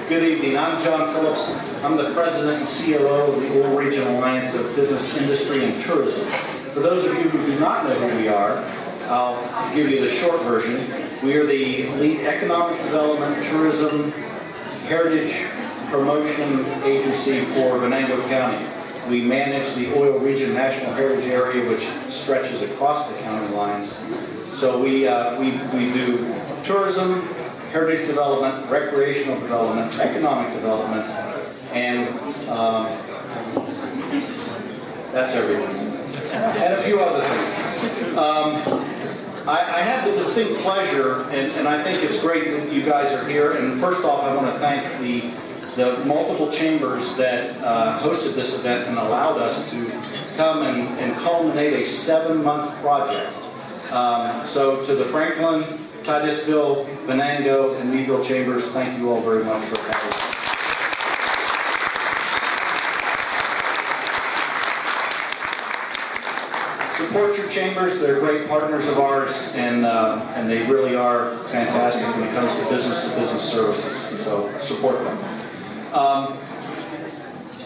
Good evening. I'm John Phillips. I'm the President and COO of the ORA Regional Alliance of Business, Industry, and Tourism. For those of you who do not know who we are, I'll give you the short version. We are the lead economic development, tourism, heritage promotion agency for Venango County. We manage the Oil Region National Heritage Area, which stretches across the county lines. So we do tourism, heritage development, recreational development, economic development, and that's everything. And a few other things. I have the distinct pleasure, and I think it's great that you guys are here. And first off, I want to thank the multiple chambers that hosted this event and allowed us to come and culminate a 7-month project. So to the Franklin, Titusville, Venango, and Meadville chambers, thank you all very much for having us. Support your chambers. They're great partners of ours, and they really are fantastic when it comes to business services. So support them.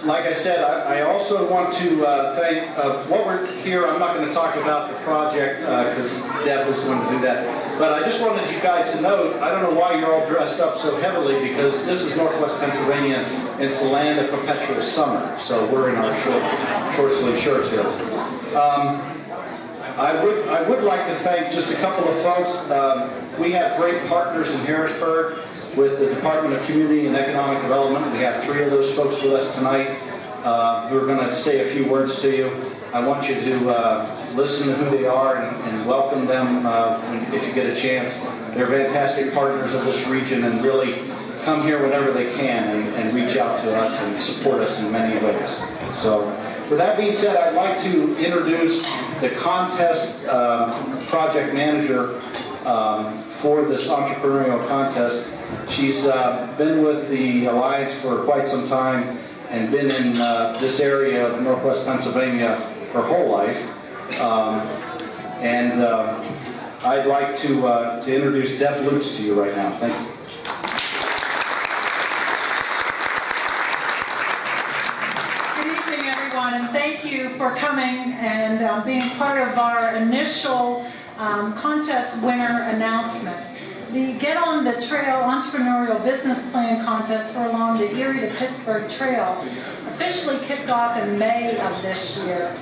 Like I said, I also want to thank what we're here. I'm not going to talk about the project because Deb was going to do that. But I just wanted you guys to know, I don't know why you're all dressed up so heavily, because this is Northwest Pennsylvania. It's the land of perpetual summer. So we're in our short sleeve shirts here. I would like to thank just a couple of folks. We have great partners in Harrisburg with the Department of Community and Economic Development. We have 3 of those folks with us tonight who are going to say a few words to you. I want you to listen to who they are and welcome them if you get a chance. They're fantastic partners of this region and really come here whenever they can and reach out to us and support us in many ways. So with that being said, I'd like to introduce the contest project manager for this entrepreneurial contest. She's been with the Alliance for quite some time and been in this area of Northwest Pennsylvania her whole life. I'd like to introduce Deb Lutz to you right now. Thank you. Good evening, everyone, and thank you for coming and being part of our initial contest winner announcement. The Get on the Trail Entrepreneurial Business Plan Contest for along the Erie to Pittsburgh Trail officially kicked off in May of this year.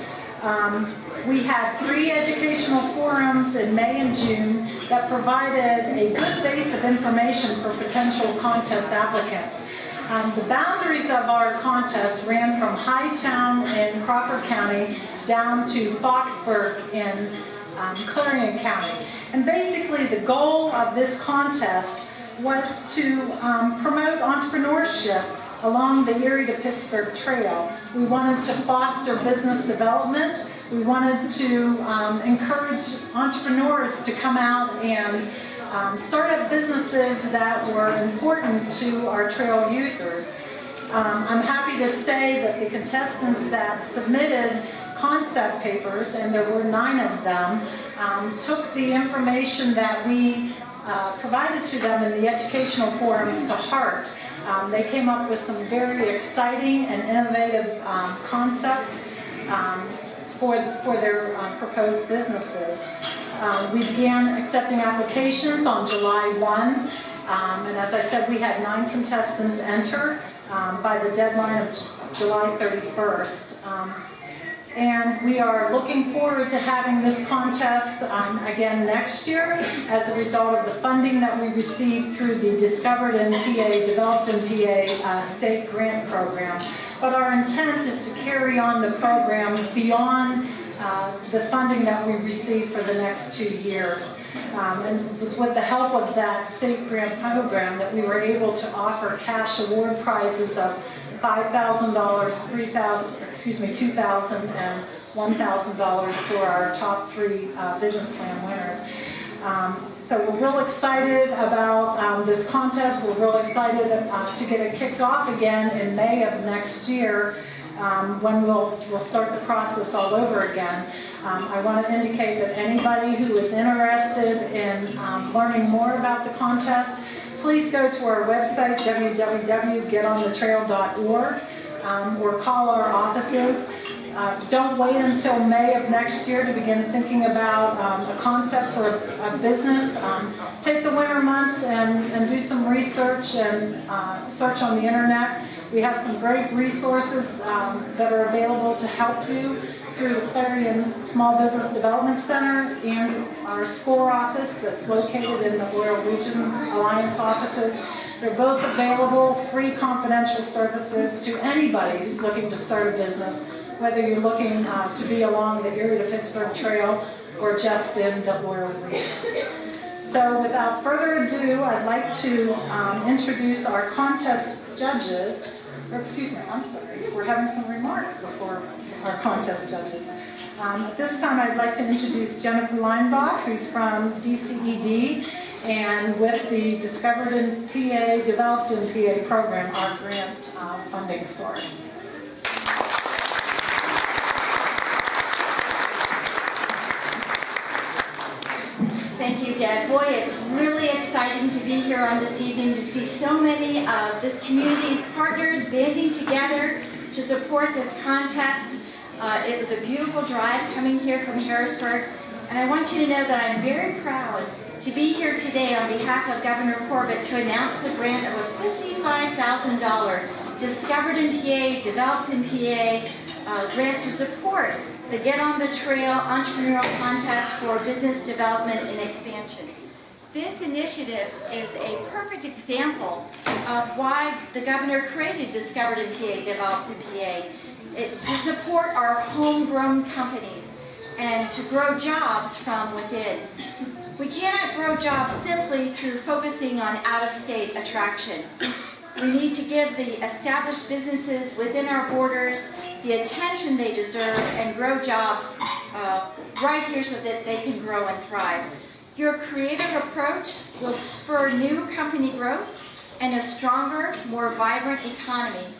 We had 3 educational forums in May and June that provided a good base of information for potential contest applicants. The boundaries of our contest ran from Hightown in Crawford County down to Foxburg in Clarion County. And basically the goal of this contest was to promote entrepreneurship along the Erie to Pittsburgh Trail. We wanted to foster business development. We wanted to encourage entrepreneurs to come out and start up businesses that were important to our trail users. I'm happy to say that the contestants that submitted concept papers, and there were 9 of them, took the information that we provided to them in the educational forums to heart. They came up with some very exciting and innovative concepts for their proposed businesses. We began accepting applications on July 1, and as I said, we had 9 contestants enter by the deadline of July 31st. And we are looking forward to having this contest again next year as a result of the funding that we received through the Discovered in PA, Developed in PA state grant program. But our intent is to carry on the program beyond the funding that we received for the next 2 years. And it was with the help of that state grant program that we were able to offer cash award prizes of $5,000, $2,000, and $1,000 for our top 3 business plan winners. So we're real excited about this contest. We're real excited to get it kicked off again in May of next year when we'll start the process all over again. I want to indicate that anybody who is interested in learning more about the contest, please go to our website, www.getonthetrail.org, or call our offices. Don't wait until May of next year to begin thinking about a concept for a business. Take the winter months and do some research and search on the internet. We have some great resources that are available to help you through the Clarion Small Business Development Center and our SCORE office that's located in the Oral Region Alliance offices. They're both available, free confidential services to anybody who's looking to start a business, whether you're looking to be along the Erie to Pittsburgh Trail or just in the Oral region. So without further ado, I'd like to introduce our contest judges. Or excuse me, I'm sorry, we're having some remarks before our contest judges. At this time, I'd like to introduce Jennifer Leinbach, who's from DCED, and with the Discovered in PA, Developed in PA program, our grant funding source. Thank you, Deb. Boy, it's really exciting to be here on this evening to see so many of this community's partners banding together to support this contest. It was a beautiful drive coming here from Harrisburg, and I want you to know that I'm very proud to be here today on behalf of Governor Corbett to announce the grant of a $55,000 Discovered in PA, Developed in PA grant to support the Get on the Trail Entrepreneurial Contest for Business Development and Expansion. This initiative is a perfect example of why the governor created Discovered in PA, Developed in PA, to support our homegrown companies and to grow jobs from within. We cannot grow jobs simply through focusing on out-of-state attraction. We need to give the established businesses within our borders the attention they deserve and grow jobs right here so that they can grow and thrive. Your creative approach will spur new company growth and a stronger, more vibrant economy.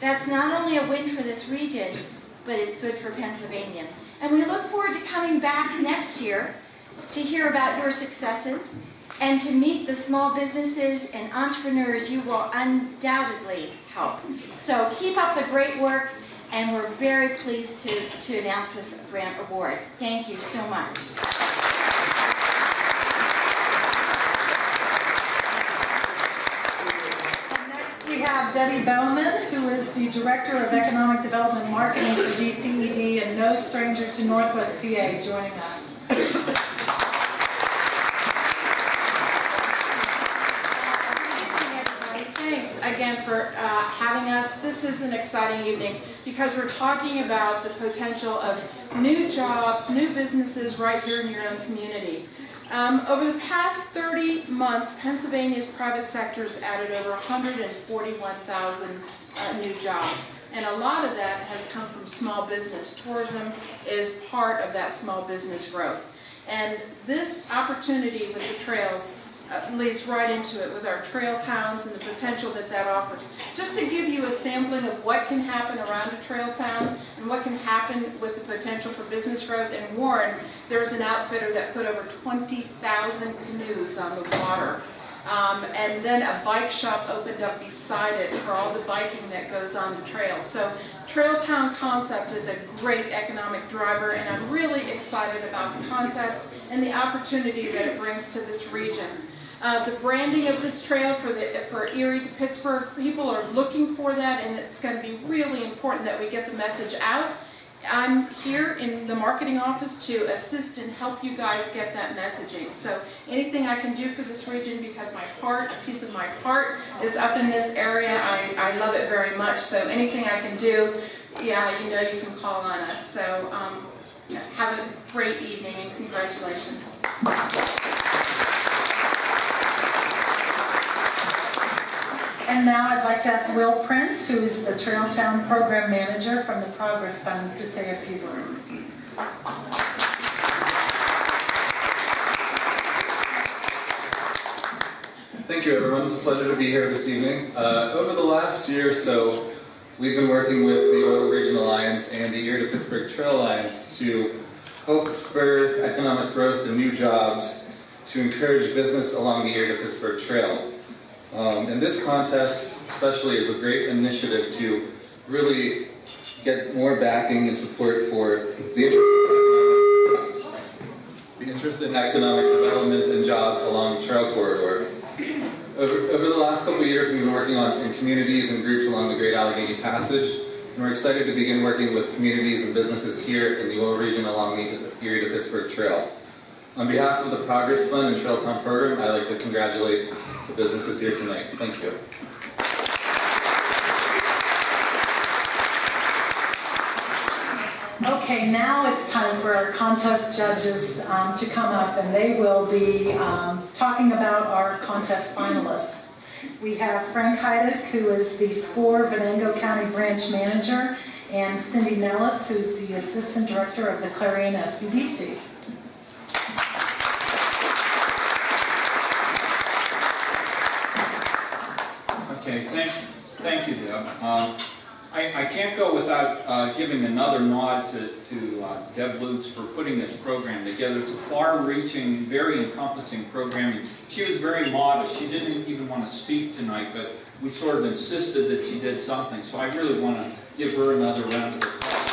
That's not only a win for this region, but it's good for Pennsylvania. And we look forward to coming back next year to hear about your successes and to meet the small businesses and entrepreneurs you will undoubtedly help. So keep up the great work, and we're very pleased to announce this grant award. Thank you so much. And next we have Debbie Bowman, who is the Director of Economic Development Marketing for DCED and no stranger to Northwest PA, joining us. Thanks again for having us. This is an exciting evening because we're talking about the potential of new jobs, new businesses right here in your own community. Over the past 30 months, Pennsylvania's private sector has added over 141,000 new jobs. And a lot of that has come from small business. Tourism is part of that small business growth. And this opportunity with the trails leads right into it with our trail towns and the potential that that offers. Just to give you a sampling of what can happen around a trail town and what can happen with the potential for business growth. In Warren, there's an outfitter that put over 20,000 canoes on the water. And then a bike shop opened up beside it for all the biking that goes on the trail. So Trail Town concept is a great economic driver, and I'm really excited about the contest and the opportunity that it brings to this region. The branding of this trail for Erie to Pittsburgh, people are looking for that, and it's going to be really important that we get the message out. I'm here in the marketing office to assist and help you guys get that messaging. So anything I can do for this region, because my heart, a piece of my heart is up in this area. I love it very much. So anything I can do, yeah, you know you can call on us. So have a great evening and congratulations. And now I'd like to ask Will Prince, who is the Trail Town Program Manager from the Progress Fund, to say a few words. Thank you, everyone. It's a pleasure to be here this evening. Over the last year or so, we've been working with the Oral Region Alliance and the Erie to Pittsburgh Trail Alliance to help spur economic growth and new jobs to encourage business along the Erie to Pittsburgh Trail. And this contest especially is a great initiative to really get more backing and support for the interest in economic development and jobs along the trail corridor. Over the last couple of years, we've been working in communities and groups along the Great Allegheny Passage, and we're excited to begin working with communities and businesses here in the ORA region along the Erie to Pittsburgh Trail. On behalf of the Progress Fund and Trail Town Program, I'd like to congratulate the businesses here tonight. Thank you. Okay, now it's time for our contest judges to come up, and they will be talking about our contest finalists. We have Frank Heidick, who is the SCORE Venango County Branch Manager, and Cindy Nellis, who's the Assistant Director of the Clarion SBDC. Okay, thank you, Deb. I can't go without giving another nod to Deb Lutz for putting this program together. It's a far-reaching, very encompassing program. She was very modest. She didn't even want to speak tonight, but we sort of insisted that she did something. So I really want to give her another round of applause.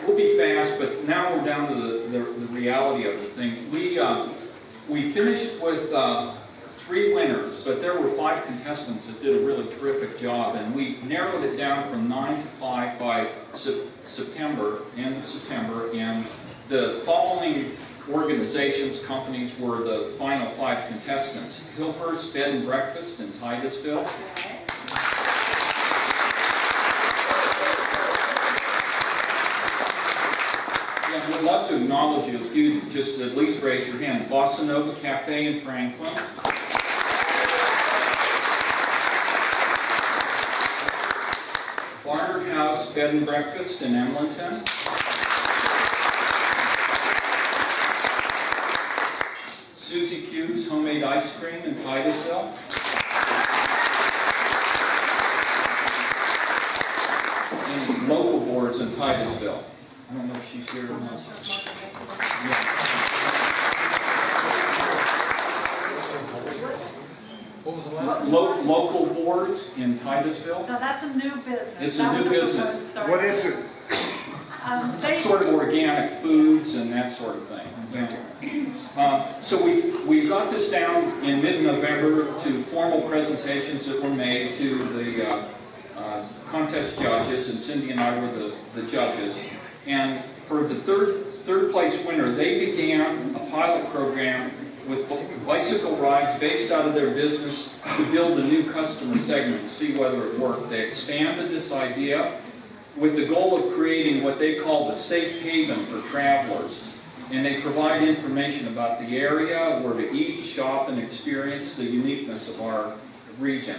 We'll be fast, but now we're down to the reality of the thing. We finished with 3 winners, but there were 5 contestants that did a really terrific job, and we narrowed it down from 9 to 5 by September, end of September, and the following organizations, companies were the final 5 contestants. Hillhurst Bed and Breakfast in Titusville. Yeah, we'd love to acknowledge you if you just at least raise your hand. Bossa Nova Cafe in Franklin. Barnard House Bed and Breakfast in Emlenton. Susie Q's Homemade Ice Cream in Titusville. And Local Boards in Titusville. I don't know if she's here or not. Yeah. Local Boards in Titusville. Now, that's a new business. It's a new business. What is it? Sort of organic foods and that sort of thing. So we got this down in mid-November to formal presentations that were made to the contest judges, and Cindy and I were the judges. And for the third place winner, they began a pilot program with bicycle rides based out of their business to build a new customer segment, to see whether it worked. They expanded this idea with the goal of creating what they call the safe haven for travelers. And they provide information about the area, where to eat, shop, and experience the uniqueness of our region.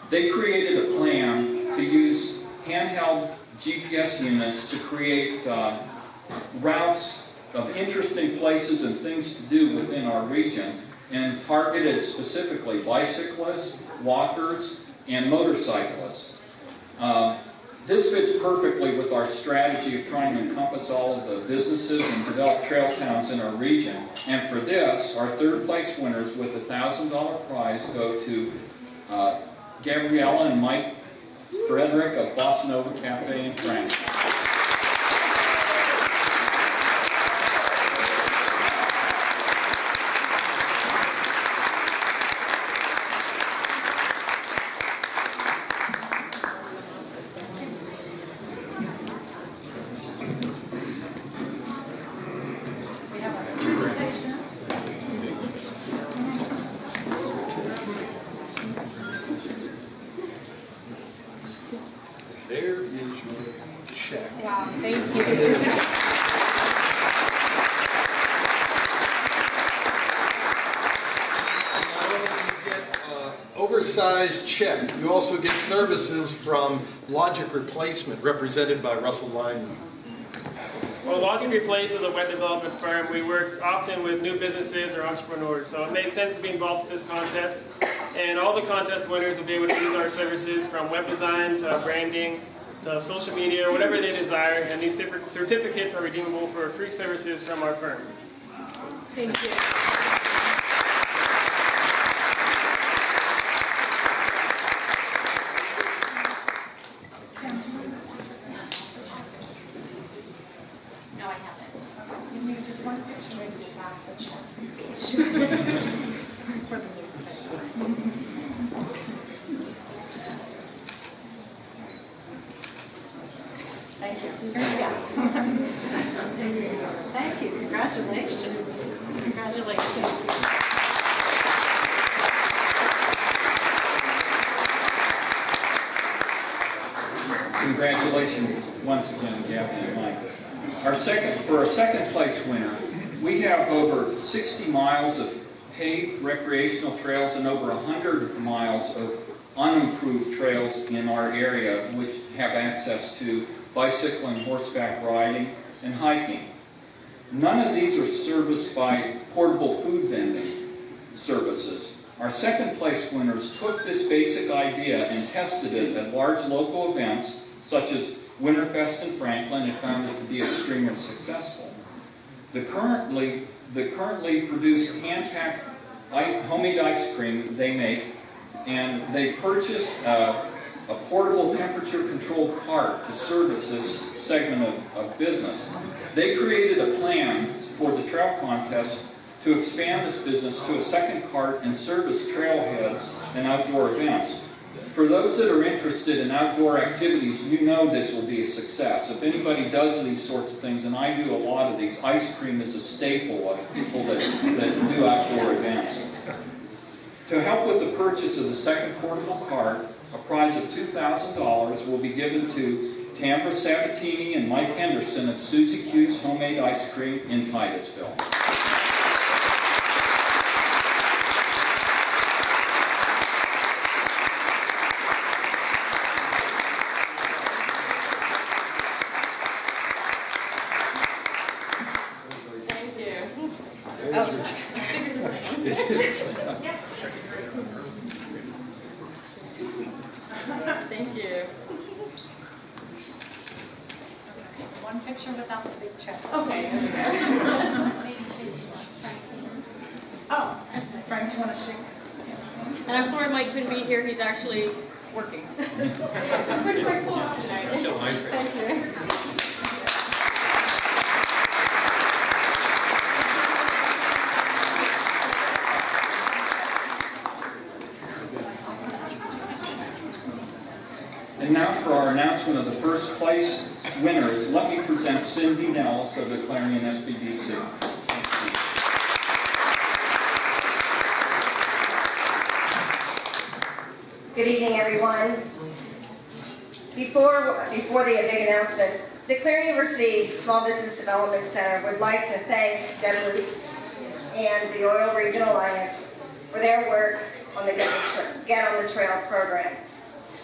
They created a plan to use handheld GPS units to create routes of interesting places and things to do within our region, and targeted specifically bicyclists, walkers, and motorcyclists. This fits perfectly with our strategy of trying to encompass all of the businesses and develop trail towns in our region. And for this, our third place winners with a $1,000 prize go to Gabriella and Mike Frederick of Bossa Nova Cafe in Franklin. There is your check. Wow, thank you. Not only do you get an oversized check, you also get services from Logic Replacement, represented by Russell Lyman. Well, Logic Replace is a web development firm. We work often with new businesses or entrepreneurs, so it made sense to be involved with this contest. And all the contest winners will be able to use our services, from web design to branding to social media, or whatever they desire. And these certificates are redeemable for free services from our firm. Thank you. No, I haven't. You need just one picture maybe to back the check. For the newspaper. Thank you. Here you go. Thank you. Congratulations. Congratulations. Congratulations once again, Gabby and Mike. For our second place winner, we have over 60 miles of paved recreational trails and over 100 miles of unimproved trails in our area, which have access to bicycle and horseback riding and hiking. None of these are serviced by portable food vending services. Our second place winners took this basic idea and tested it at large local events such as Winterfest in Franklin and found it to be extremely successful. The currently produced hand-packed homemade ice cream they make, and they purchased a portable temperature-controlled cart to service this segment of business. They created a plan for the trail contest to expand this business to a second cart and service trailheads and outdoor events. For those that are interested in outdoor activities, you know this will be a success. If anybody does these sorts of things, and I do a lot of these, ice cream is a staple of people that do outdoor events. To help with the purchase of the second portable cart, a prize of $2,000 will be given to Tambra Sabatini and Mike Henderson of Susie Q's Homemade Ice Cream in Titusville. Thank you. Thank you. One picture without the big check. Okay. Oh, Frank, do you want to shake? And I'm sorry Mike couldn't be here, he's actually working. Pretty quick photo tonight. Thank you. And now for our announcement of the first place winners, let me present Cindy Nellis of the Clarion SBDC. Good evening, everyone. Before the big announcement, the Clarion University Small Business Development Center would like to thank Deb Lutz and the Oil Regional Alliance for their work on the Get on the Trail program.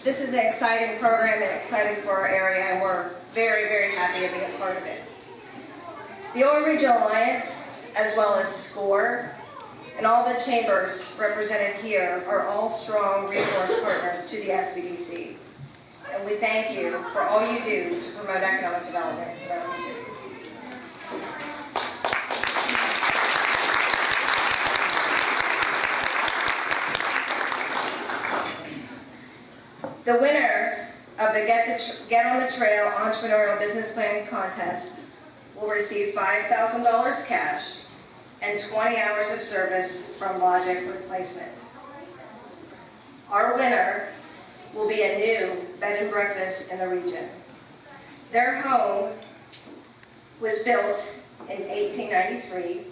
This is an exciting program and exciting for our area, and we're very, very happy to be a part of it. The Oil Regional Alliance, as well as SCORE, and all the chambers represented here are all strong resource partners to the SBDC. And we thank you for all you do to promote economic development in our region. The winner of the Get on the Trail Entrepreneurial Business Planning Contest will receive $5,000 cash and 20 hours of service from Logic Replacement. Our winner will be a new bed and breakfast in the region. Their home was built in 1893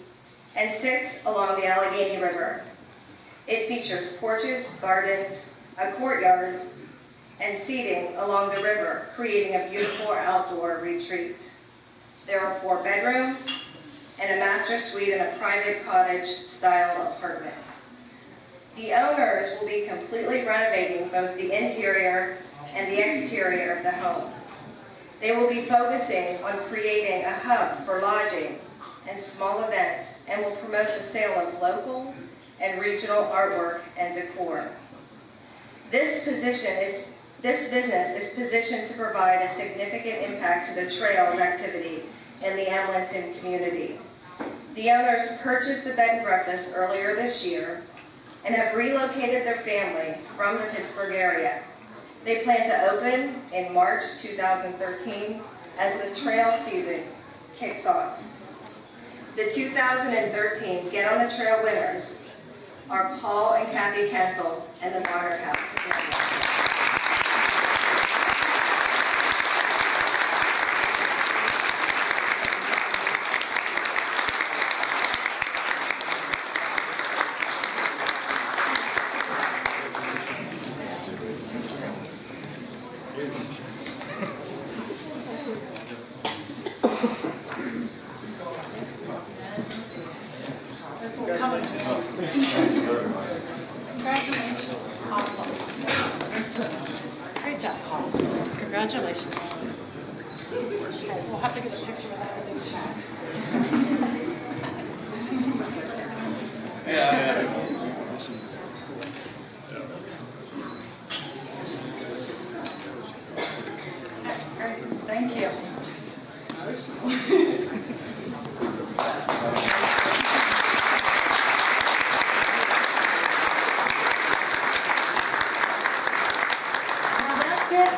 and sits along the Allegheny River. It features porches, gardens, a courtyard, and seating along the river, creating a beautiful outdoor retreat. There are 4 bedrooms and a master suite and a private cottage-style apartment. The owners will be completely renovating both the interior and the exterior of the home. They will be focusing on creating a hub for lodging and small events, and will promote the sale of local and regional artwork and decor. This business is positioned to provide a significant impact to the trails activity in the Amlenton community. The owners purchased the bed and breakfast earlier this year and have relocated their family from the Pittsburgh area. They plan to open in March 2013 as the trail season kicks off. The 2013 Get on the Trail winners are Paul and Kathy Kensel and the Barnard House. Congratulations. Awesome. Great job, Paul. Congratulations. Okay, we'll have to get a picture of that in the chat. Okay, great. Thank you.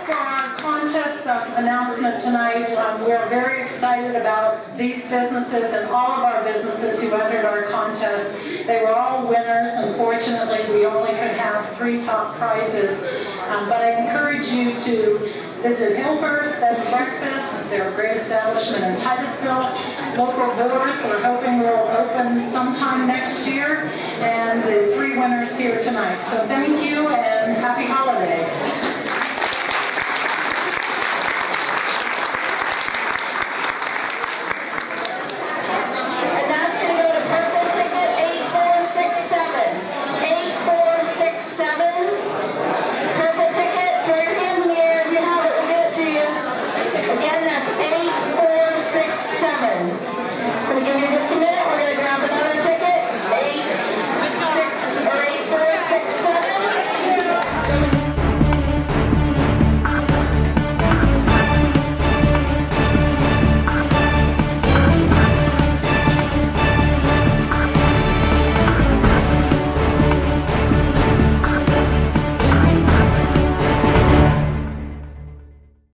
For our contest announcement tonight. We're very excited about these businesses and all of our businesses who entered our contest. They were all winners. Unfortunately, we only could have 3 top prizes. But I encourage you to visit Hilbert's Bed and Breakfast, their great establishment in Titusville. Local doors, we're hoping will open sometime next year. And the 3 winners here tonight. So thank you and happy holidays.